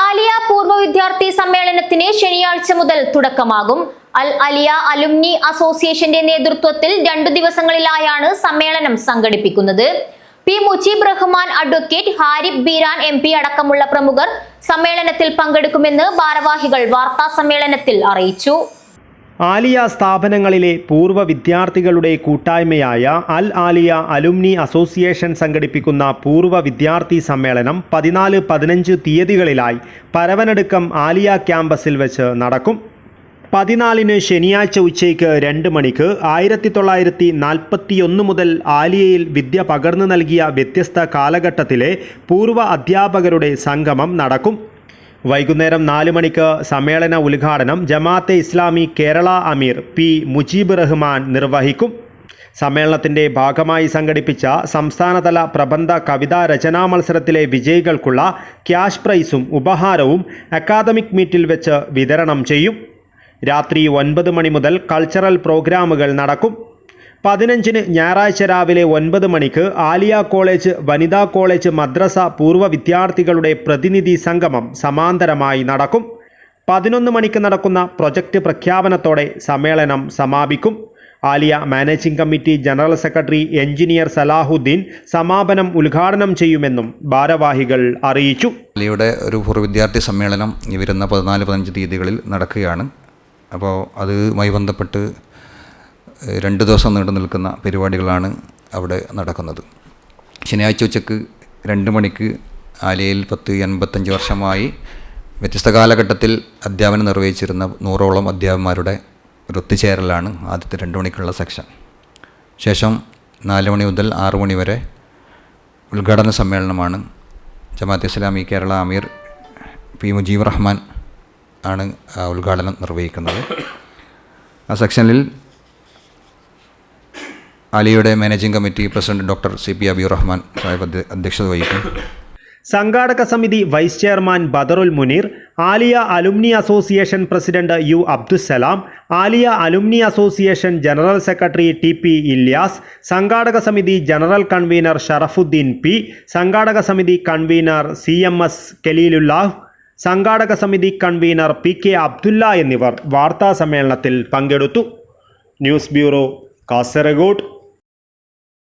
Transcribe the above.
ആലിയ പൂർവ്വ വിദ്യാർത്ഥി സമ്മേളനത്തിന് ശനിയാഴ്ച മുതൽ തുടക്കമാകും. അൽ അലിയ അലുമിനി അസോസിയേഷന്റെ നേതൃത്വത്തിൽ 2 ദിവസങ്ങളിലായാണ് സമ്മേളനം സംഘടിപ്പിക്കുന്നത്. P Mujeeb Rahman advocate, ഹാരിബ് Beeran MP അടക്കമുള്ള പ്രമുഖർ സമ്മേളനത്തിൽ പങ്കെടുക്കുമെന്ന് ഭാരവാഹികൾ വാർത്താ സമ്മേളനത്തിൽ അറിയിച്ചു. ആലിയ സ്ഥാപനങ്ങളിലെ പൂർവ്വ വിദ്യാർത്ഥികളുടെ കൂട്ടായ്മയായ അൽ ആലിയ അലുമിനി അസോസിയേഷൻ സംഘടിപ്പിക്കുന്ന പൂർവ്വ വിദ്യാർത്ഥി സമ്മേളനം 14-15 തീയതികളിലായി പരവനടുക്കം ആലിയ ക്യാമ്പസിൽ വെച്ച് നടക്കും. 14-ന് ശനിയാഴ്ച ഉച്ചയ്ക്ക് 2 മണിക്ക് 1941 മുതൽ ആലിയയിൽ വിദ്യ പകർന്നു നൽകിയ വ്യത്യസ്ത കാലഘട്ടത്തിലെ പൂർവ്വ അധ്യാപകരുടെ സംഗമം നടക്കും. വൈകുന്നേരം 4 മണിക്ക് സമ്മേളന ഉദ്ഘാടനം ജമാഅത്തെ ഇസ്ലാമി കേരള അമീർ പി മുജീബ് റഹ്മാൻ നിർവഹിക്കും. സമ്മേളനത്തിൻ്റെ ഭാഗമായി സംഘടിപ്പിച്ച സംസ്ഥാനതല പ്രബന്ധ കവിതാ രചനാ മത്സരത്തിലെ വിജയികൾക്കുള്ള ക്യാഷ് പ്രൈസും ഉപഹാരവും അക്കാദമിക് മീറ്റിൽ വെച്ച് വിതരണം ചെയ്യും. രാത്രി 9 മണി മുതൽ കൾച്ചറൽ പ്രോഗ്രാമുകൾ നടക്കും. 15-ന് ഞായറാഴ്ച രാവിലെ 9 മണിക്ക് ആലിയ കോളേജ്, വനിതാ കോളേജ്, മദ്രസ പൂർവ്വ വിദ്യാർത്ഥികളുടെ പ്രതിനിധി സംഗമം സമാന്തരമായി നടക്കും. 11 മണിക്ക് നടക്കുന്ന പ്രൊജക്റ്റ് പ്രഖ്യാപനത്തോടെ സമ്മേളനം സമാപിക്കും. Aliya managing committee general secretary engineer Salahuddin സമാപനം ഉദ്ഘാടനം ചെയ്യുമെന്നും ഭാരവാഹികൾ അറിയിച്ചു. ആലിയയുടെ ഒരു പൂർവ്വ വിദ്യാർത്ഥി സമ്മേളനം ഈ വരുന്ന 14-15 തീയതികളിൽ നടക്കുകയാണ്. അപ്പോൾ അതുമായി ബന്ധപ്പെട്ട് 2 ദിവസം നീണ്ടു നിൽക്കുന്ന പരിപാടികളാണ് അവിടെ നടക്കുന്നത്. ശനിയാഴ്ച ഉച്ചയ്ക്ക് 2 മണിക്ക് ആലിയയിൽ 85 വർഷമായി വ്യത്യസ്ത കാലഘട്ടത്തിൽ അധ്യാപനം നിർവഹിച്ചിരുന്ന 100ഓളം അധ്യാപകന്മാരുടെ ഒരു ഒത്തുചേരലാണ് ആദ്യത്തെ 2 മണിക്കുള്ള സെക്ഷൻ. ശേഷം 4 മണി മുതൽ 6 മണി വരെ ഉദ്ഘാടന സമ്മേളനമാണ്. ജമാഅത്തെ ഇസ്ലാമി കേരള അമീർ പി മുജീബ് റഹ്മാൻ ആണ് ഉദ്ഘാടനം നിർവഹിക്കുന്നത്. ആ സെക്ഷനിൽ ആലിയയുടെ managing committee president doctor CP Abiyur Rahman Sahib അധ്യക്ഷത വഹിക്കും. സംഘാടക സമിതി vice chairman Badarul Muneer, Aliya alumni association president U Abdussalam, Aliya alumni association general secretary TP Ilyas, സംഘാടക സമിതി ജനറൽ കൺവീനർ ഷറഫുദ്ദീൻ P, സംഘാടക സമിതി കൺവീനർ CMS കലീലുല്ലാഹ്, സംഘാടക സമിതി കൺവീനർ PK അബ്ദുല്ല എന്നിവർ വാർത്താ സമ്മേളനത്തിൽ പങ്കെടുത്തു. News bureau, Kasaragod.